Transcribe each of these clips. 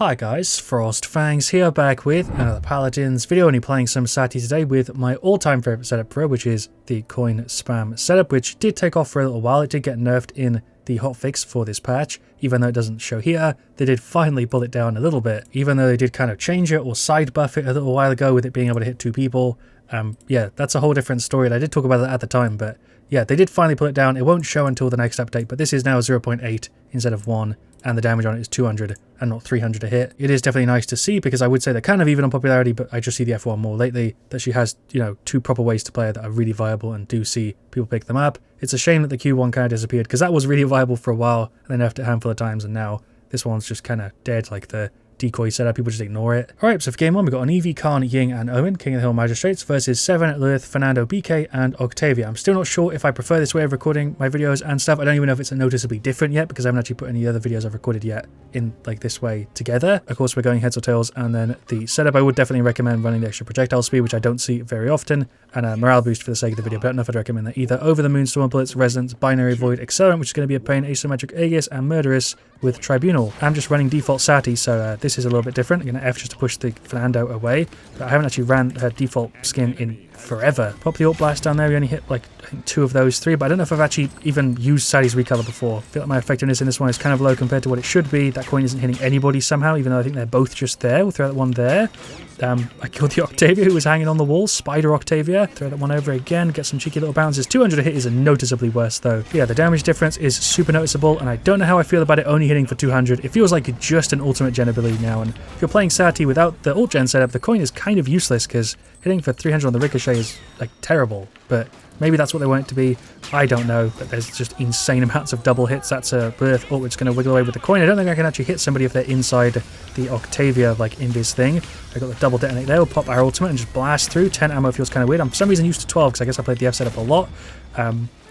Hi guys, FrostFangs here, back with another Paladins video, only playing some Saati today with my all-time favourite setup pro, which is the coin spam setup, which did take off for a little while. It did get nerfed in the hotfix for this patch, even though it doesn't show here. They did finally pull it down a little bit, even though they did kind of change it or side buff it a little while ago with it being able to hit two people. Yeah, that's a whole different story, and I did talk about that at the time, but yeah, they did finally pull it down. It won't show until the next update, but this is now 0.8 instead of 1, and the damage on it is 200 and not 300 a hit. It is definitely nice to see, because I would say they're kind of even on popularity, but I just see the F1 more lately, that she has, you know, two proper ways to play it that are really viable and do see people pick them up. It's a shame that the Q1 kind of disappeared, because that was really viable for a while, and then nerfed it a handful of times, and now this one's just kind of dead, like the decoy setup, people just ignore it. Alright, so for game 1 we've got an EV, Khan, Ying and Owen, King of the Hill Magistrates, versus 7, Lilith, Fernando, BK and Octavia. I'm still not sure if I prefer this way of recording my videos and stuff. I don't even know if it's noticeably different yet, because I haven't actually put any other videos I've recorded yet in like this way together. Of course we're going heads or tails, and then the setup I would definitely recommend running the extra projectile speed, which I don't see very often, and a morale boost for the sake of the video, but I don't know if I'd recommend that either. Over the Moon, Storm Bullets, Resonance, Binary Void, Accelerant, which is going to be a pain, Asymmetric Aegis, and Murderous with Tribunal. I'm just running default Saati, so this is a little bit different. I'm going to F just to push the Fernando away, but I haven't actually ran her default skin in forever. Pop the Alt Blast down there, we only hit like I think 2 of those 3, but I don't know if I've actually even used Saati's recolor before. I feel like my effectiveness in this one is kind of low compared to what it should be. That coin isn't hitting anybody somehow, even though I think they're both just there. We'll throw that one there. I killed the Octavia who was hanging on the wall, Spider Octavia. Throw that one over again, get some cheeky little bounces. 200 a hit is noticeably worse though. Yeah, the damage difference is super noticeable, and I don't know how I feel about it only hitting for 200. It feels like just an ultimate gen ability now, and if you're playing Saati without the ult gen setup, the coin is kind of useless, because hitting for 300 on the ricochet is like terrible, but maybe that's what they want it to be. I don't know, but there's just insane amounts of double hits. That's a birth ult which is going to wiggle away with the coin. I don't think I can actually hit somebody if they're inside the Octavia, like in this thing. I got the double detonate there. We'll pop our ultimate and just blast through. 10 ammo feels kind of weird. I'm for some reason used to 12, because I guess I played the F setup a lot.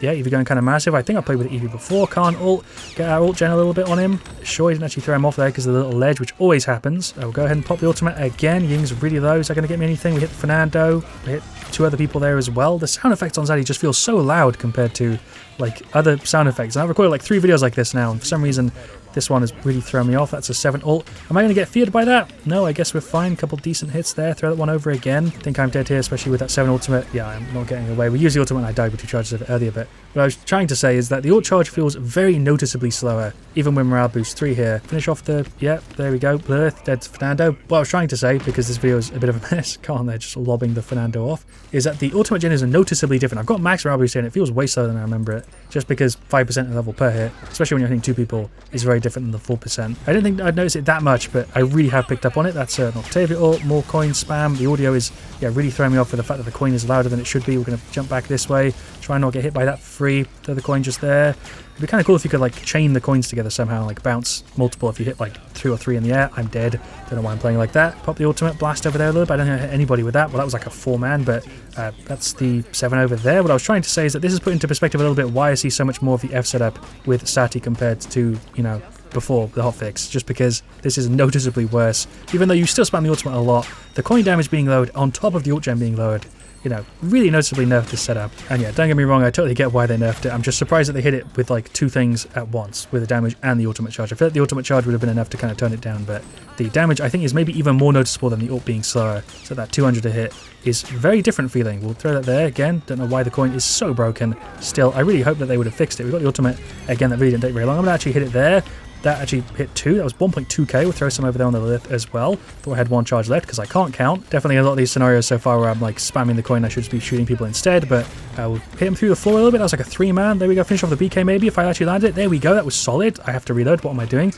Yeah, Eevee going kind of massive. I think I played with Eevee before. Can't ult. Get our ult gen a little bit on him. Sure, he didn't actually throw him off there because of the little ledge, which always happens. I'll go ahead and pop the ultimate again. Ying's really low. Is that going to get me anything? We hit Fernando. We hit 2 other people there as well. The sound effects on Saati just feel so loud compared to like other sound effects. And I've recorded like 3 videos like this now, and for some reason this one has really thrown me off. That's a 7 ult. Am I going to get feared by that? No, I guess we're fine. Couple decent hits there. Throw that one over again. I think I'm dead here, especially with that 7 ultimate. Yeah, I'm not getting away. We used the ultimate and I died with 2 charges of it earlier, but what I was trying to say is that the ult charge feels very noticeably slower, even with morale boost 3 here. Finish off the... yeah, there we go. Lilith, dead to Fernando. What I was trying to say, because this video is a bit of a mess, can't they, just lobbing the Fernando off, is that the ultimate gen is noticeably different. I've got max morale boost here and it feels way slower than I remember it, just because 5% level per hit, especially when you're hitting 2 people, is very different than the full percent. I didn't think I'd notice it that much, but I really have picked up on it. That's an Octavia ult, more coin spam. The audio is, yeah, really throwing me off with the fact that the coin is louder than it should be. We're going to jump back this way, try and not get hit by that for free. Throw the coin just there. It'd be kind of cool if you could like chain the coins together somehow, like bounce multiple. If you hit like 2 or 3 in the air, I'm dead. Don't know why I'm playing like that. Pop the ultimate, blast over there a little bit. I don't think I hit anybody with that. Well, that was like a 4-man, but that's the 7 over there. What I was trying to say is that this is put into perspective a little bit why I see so much more of the F setup with Saati compared to, you know, before the hotfix, just because this is noticeably worse. Even though you still spam the ultimate a lot, the coin damage being lowered on top of the ult gen being lowered, you know, really noticeably nerfed this setup. And yeah, don't get me wrong, I totally get why they nerfed it. I'm just surprised that they hit it with like 2 things at once, with the damage and the ultimate charge. I feel like the ultimate charge would have been enough to kind of tone it down, but the damage I think is maybe even more noticeable than the ult being slower. So that 200 to hit is very different feeling. We'll throw that there again. Don't know why the coin is so broken. Still, I really hope that they would have fixed it. We've got the ultimate again, that really didn't take very long. I'm gonna actually hit it there. That actually hit 2. That was 1.2k. We'll throw some over there on the Lilith as well. Thought I had 1 charge left because I can't count. Definitely a lot of these scenarios so far where I'm like spamming the coin, I should just be shooting people instead, but we'll hit him through the floor a little bit. That was like a 3-man. There we go. Finish off the BK maybe if I actually landed it. There we go. That was solid. I have to reload. What am I doing?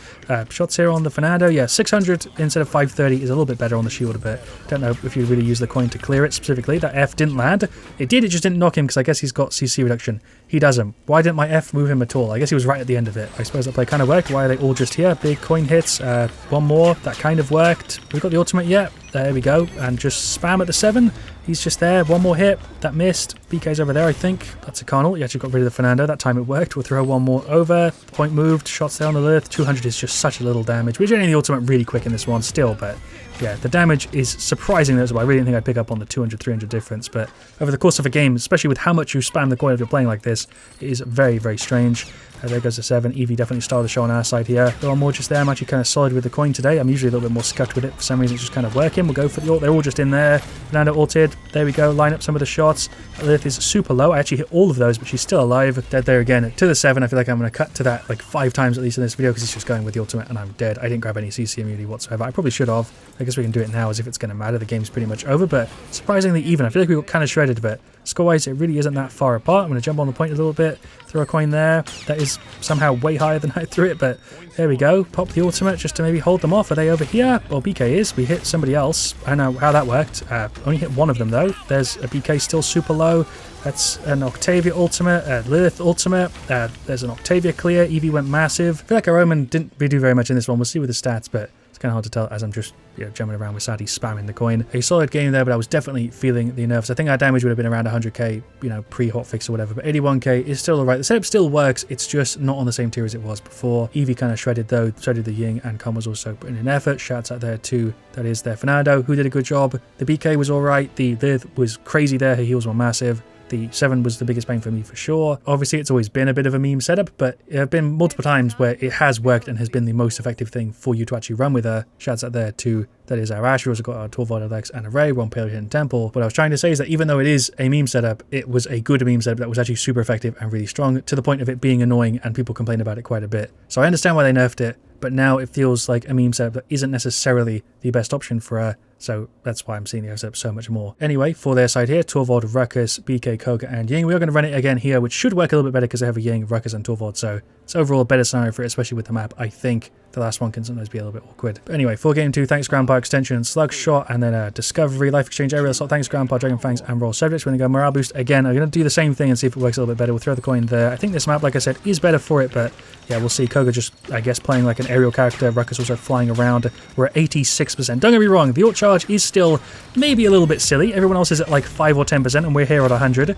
Shots here on the Fernando. Yeah, 600 instead of 530 is a little bit better on the shield a bit. Don't know if you really use the coin to clear it specifically. That F didn't land. It did. It just didn't knock him because I guess he's got CC reduction. He doesn't. Why didn't my F move him at all? I guess he was right at the end of it. I suppose that play kind of worked. Why are they all just here? Big coin hits. 1 more. That kind of worked. We've got the ultimate yet. There we go. And just spam at the 7. He's just there. One more hit. That missed. BK's over there, I think. That's a Carnal. He actually got rid of the Fernando. That time it worked. We'll throw one more over. Point moved. Shots there on the Lilith. 200 is just such a little damage. We're getting the ultimate really quick in this one still, but yeah, the damage is surprisingly noticeable. I really didn't think I'd pick up on the 200, 300 difference, but over the course of a game, especially with how much you spam the coin if you're playing like this, it is very, very strange. There goes the 7. Eevee definitely started the show on our side here. There are more just there. I'm actually kind of solid with the coin today. I'm usually a little bit more scuffed with it. For some reason, it's just kind of working. We'll go for the ult. They're all just in there. Fernando ulted. There we go. Line up some of the shots. Lilith is super low. I actually hit all of those, but she's still alive. Dead there again. To the 7. I feel like I'm going to cut to that like 5 times at least in this video because it's just going with the ultimate and I'm dead. I didn't grab any CC immunity whatsoever. I probably should have. I guess we can do it now as if it's going to matter. The game's pretty much over, but surprisingly even. I feel like we got kind of shredded, but score-wise, it really isn't that far apart. I'm going to jump on the point a little bit, throw a coin there. That is somehow way higher than I threw it, but there we go. Pop the ultimate just to maybe hold them off. Are they over here? Well, BK is. We hit somebody else. I don't know how that worked. Only hit one of them, though. There's a BK still super low. That's an Octavia ultimate, Lilith ultimate. There's an Octavia clear. Eevee went massive. I feel like our Omen didn't really do very much in this one. We'll see with the stats, but it's kind of hard to tell as I'm just jumping around with Saati spamming the coin. A solid game there, but I was definitely feeling the nerfs. I think our damage would have been around 100k, pre-hotfix or whatever, but 81k is still alright. The setup still works, it's just not on the same tier as it was before. Eevee kind of shredded though, shredded the Ying, and Con was also putting in effort. Shouts out there too. That is there Fernando, who did a good job. The BK was alright, the Lilith was crazy there, her heals were massive. The 7 was the biggest pain for me for sure. Obviously, it's always been a bit of a meme setup, but there have been multiple times where it has worked and has been the most effective thing for you to actually run with her. Shouts out there to, that is our Ash. We also got our Torvald, Alex, and Array. We're on Pale Hidden Temple. What I was trying to say is that even though it is a meme setup, it was a good meme setup that was actually super effective and really strong, to the point of it being annoying and people complain about it quite a bit. So I understand why they nerfed it, but now it feels like a meme setup that isn't necessarily the best option for her. So that's why I'm seeing the setup so much more. Anyway, for their side here, Torvald, Ruckus, BK, Koga, and Ying. We are going to run it again here, which should work a little bit better because they have a Ying, Ruckus, and Torvald. So it's overall a better scenario for it, especially with the map. I think the last one can sometimes be a little bit awkward. But anyway, for game 2, thanks Grandpa, Extension, Slug Shot, and then Discovery, Life Exchange, Aerial Assault, thanks Grandpa, Dragon Fangs, and Roll Subjects. We're going to go Morale Boost again. I'm going to do the same thing and see if it works a little bit better. We'll throw the coin there. I think this map, like I said, is better for it, but yeah, we'll see. Koga just, I guess, playing like an aerial character. Ruckus also flying around. We're at 86%. Don't get me wrong, the ult charge is still maybe a little bit silly. Everyone else is at like 5 or 10%, and we're here at 100.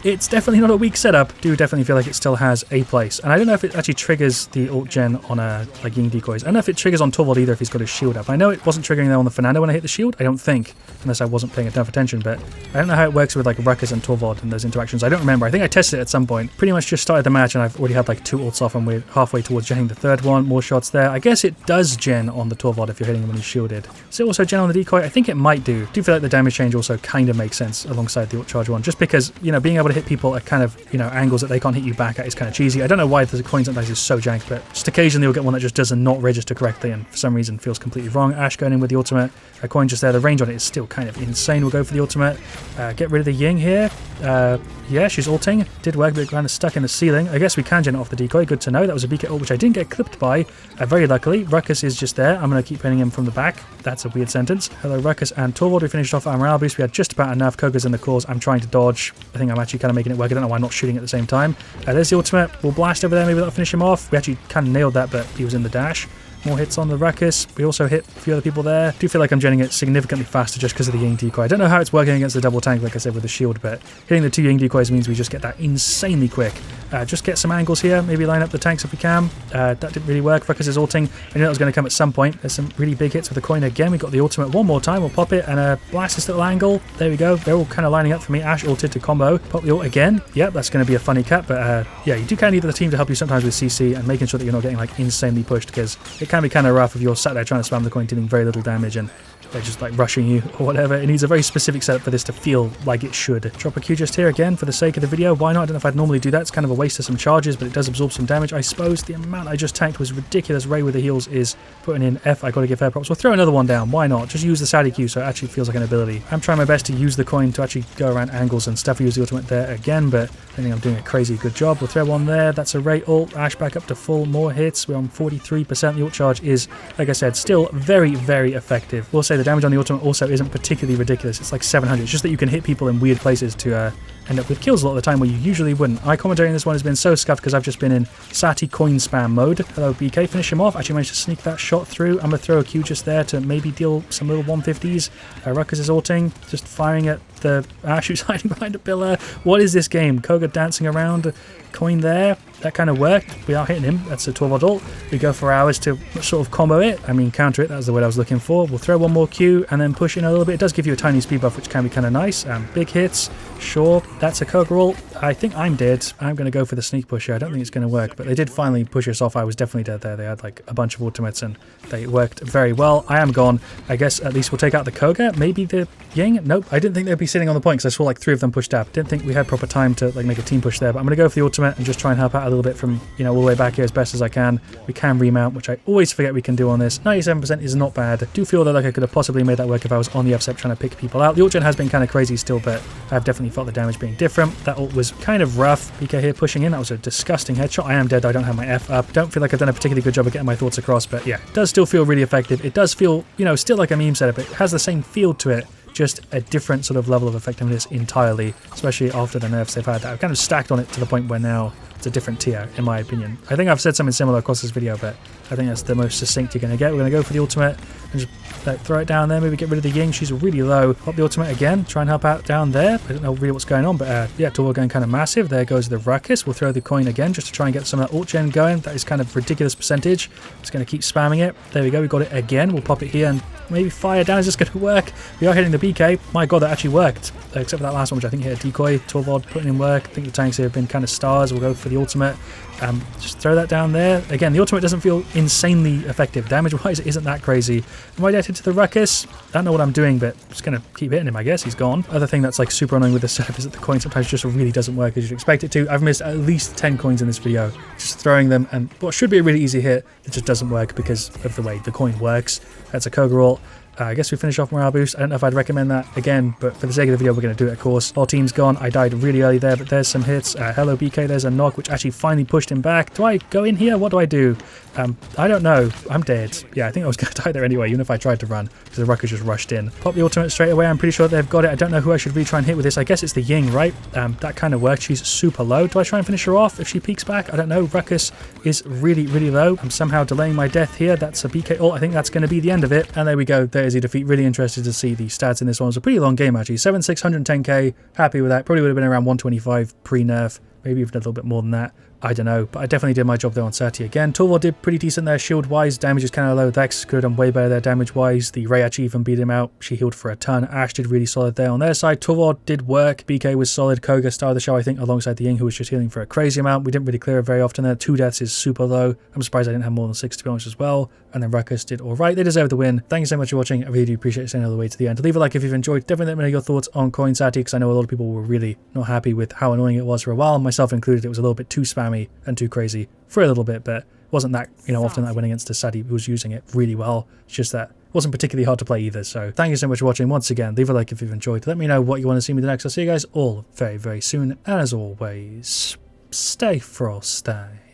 It's definitely not a weak setup. Do definitely feel like it still has a place. And I don't know if it actually triggers the ult gen on like Ying decoys. I don't know if it triggers on Torvald either if he's got his shield up. I know it wasn't triggering there on the Fernando when I hit the shield. I don't think, unless I wasn't paying enough attention. But I don't know how it works with like Ruckus and Torvald and those interactions. I don't remember. I think I tested it at some point. Pretty much just started the match and I've already had like 2 ults off and we're halfway towards genning the 3rd one. More shots there. I guess it does gen on the Torvald if you're hitting him when he's shielded. Does it also gen on the decoy? I think it might do. I do feel like the damage change also kind of makes sense alongside the ult charge one. Just because, being able to hit people at kind of angles that they can't hit you back at is kind of cheesy. I don't know why the coin sometimes is so jank, but just occasionally you'll get one that just does not register correctly and for some reason feels completely wrong. Ash going in with the ultimate. A coin just there. The range on it is still kind of insane. We'll go for the ultimate. Get rid of the Ying here. Yeah, she's ulting. Did work, but kind of stuck in the ceiling. I guess we can gen it off the decoy. Good to know. That was a BK ult, which I didn't get clipped by. Very luckily. Ruckus is just there. I'm going to keep hitting him from the back. That's a weird sentence. Hello, Ruckus and Torvald. We finished off our morale boost. We had just about enough. Koga's in the cause. I'm trying to dodge. I think I'm actually kind of making it work. I don't know why I'm not shooting at the same time. There's the ultimate. We'll blast over there. Maybe that'll finish him off. We actually kind of nailed that, but he was in the dash. More hits on the Ruckus. We also hit a few other people there. I do feel like I'm genning it significantly faster just because of the Ying decoy. I don't know how it's working against the double tank, like I said, with the shield, but hitting the 2 Ying decoys means we just get that insanely quick. Just get some angles here. Maybe line up the tanks if we can. That didn't really work. Ruckus is ulting. I knew that was going to come at some point. There's some really big hits with the coin again. We got the ultimate one more time. We'll pop it and blast this little angle. There we go. They're all kind of lining up for me. Ash ulted to combo. Pop the ult again. Yep, that's going to be a funny cut, but yeah, you do kind of need the team to help you sometimes with CC and making sure that you're not getting like insanely pushed because it can be kind of rough if you're sat there trying to spam the coin dealing very little damage and they're just like rushing you or whatever. It needs a very specific setup for this to feel like it should. Drop a Q just here again for the sake of the video. Why not? I don't know if I'd normally do that. It's kind of a waste of some charges, but it does absorb some damage. I suppose the amount I just tanked was ridiculous. Ray with the heals is putting in F. I got to give her props. We'll throw another one down. Why not? Just use the Saati Q so it actually feels like an ability. I'm trying my best to use the coin to actually go around angles and stuff. Use the ultimate there again, but I think I'm doing a crazy good job. We'll throw one there. That's a Ray ult. Ash back up to full. More hits. We're on 43%. The ult charge is, like I said, still very, very effective. We'll say the damage on the ultimate also isn't particularly ridiculous. It's like 700. It's just that you can hit people in weird places to end up with kills a lot of the time where you usually wouldn't. My commentary in this one has been so scuffed because I've just been in Saati coin spam mode. Hello BK, finish him off. Actually managed to sneak that shot through. I'm going to throw a Q just there to maybe deal some little 150s. Ruckus is ulting, just firing at the Ash who's hiding behind a pillar. What is this game? Koga dancing around, coin there. That kind of worked. We are hitting him. That's a 12 odd ult. We go for hours to sort of combo it. I mean, counter it. That was the word I was looking for. We'll throw one more Q and then push in a little bit. It does give you a tiny speed buff, which can be kind of nice. Big hits. Sure. That's a Koga ult. I think I'm dead. I'm going to go for the sneak push here. I don't think it's going to work, but they did finally push us off. I was definitely dead there. They had like a bunch of ultimates and they worked very well. I am gone. I guess at least we'll take out the Koga. Maybe the Ying? Nope. I didn't think they'd be sitting on the point because I saw like 3 of them pushed up. Didn't think we had proper time to like make a team push there, but I'm going to go for the ultimate and just try and help out a little bit from, you know, all the way back here as best as I can. We can remount, which I always forget we can do on this. 97% is not bad. I do feel that like I could have possibly made that work if I was on the FSEP trying to pick people out. The ult gen has been kind of crazy still, but I've definitely felt the damage being different. That ult was kind of rough. PK here pushing in. That was a disgusting headshot. I am dead. I don't have my F up. Don't feel like I've done a particularly good job of getting my thoughts across, but yeah, it does still feel really effective. It does feel, you know, still like a meme setup. It has the same feel to it, just a different sort of level of effectiveness entirely, especially after the nerfs they've had that I've kind of stacked on it to the point where now it's a different tier, in my opinion. I think I've said something similar across this video, but I think that's the most succinct you're going to get. We're going to go for the ultimate and just throw it down there, maybe get rid of the Ying. She's really low. Pop the ultimate again, try and help out down there. I don't know really what's going on, but yeah, Torval going kind of massive. There goes the Ruckus. We'll throw the coin again just to try and get some of that ult gen going. That is kind of ridiculous percentage. Just going to keep spamming it. There we go, we got it again. We'll pop it here and maybe fire down. Is this going to work? We are hitting the BK. My god, that actually worked. Except for that last one, which I think hit a decoy. Torvald putting in work. I think the tanks here have been kind of stars. We'll go for the ultimate. Just throw that down there. Again, the ultimate doesn't feel insanely effective. Damage-wise, it isn't that crazy. Am I dead into the Ruckus? I don't know what I'm doing, but I'm just going to keep hitting him, I guess. He's gone. Other thing that's like super annoying with this setup is that the coin sometimes just really doesn't work as you'd expect it to. I've missed at least 10 coins in this video. Just throwing them, and what should be a really easy hit, it just doesn't work because of the way the coin works. That's a Koga ult. I guess we finish off morale boost. I don't know if I'd recommend that again, but for the sake of the video, we're going to do it, of course. Our team's gone. I died really early there, but there's some hits. Hello, BK. There's a knock, which actually finally pushed him back. Do I go in here? What do I do? I don't know. I'm dead. Yeah, I think I was going to die there anyway, even if I tried to run, because the Ruckus just rushed in. Pop the ultimate straight away. I'm pretty sure they've got it. I don't know who I should really try and hit with this. I guess it's the Ying, right? That kind of works. She's super low. Do I try and finish her off if she peeks back? I don't know. Ruckus is really, really low. I'm somehow delaying my death here. That's a BK ult. I think that's going to be the end of it. And there we go. There is a defeat. Really interesting to see the stats in this one. It was a pretty long game actually. 7,610k. Happy with that. Probably would have been around 125 pre-nerf. Maybe even a little bit more than that. I don't know, but I definitely did my job there on Saati again. Torvald did pretty decent there shield-wise. Damage is kind of low. Dex could have done way better there damage-wise. The Ray actually even beat him out. She healed for a ton. Ash did really solid there on their side. Torvald did work. BK was solid. Koga star of the show, I think, alongside the Ying, who was just healing for a crazy amount. We didn't really clear it very often there. 2 deaths is super low. I'm surprised I didn't have more than 6, to be honest, as well. And then Ruckus did all right. They deserve the win. Thank you so much for watching. I really do appreciate staying all the way to the end. Leave a like if you've enjoyed. Definitely let me know your thoughts on Coin Saati, because I know a lot of people were really not happy with how annoying it was for a while. Myself included. It was a little bit too spammy and too crazy for a little bit, but wasn't that, you know, often that I went against a Saati who was using it really well. It's just that it wasn't particularly hard to play either. So thank you so much for watching. Once again, leave a like if you've enjoyed. Let me know what you want to see me next. I'll see you guys all very, very soon. And as always, stay frosty.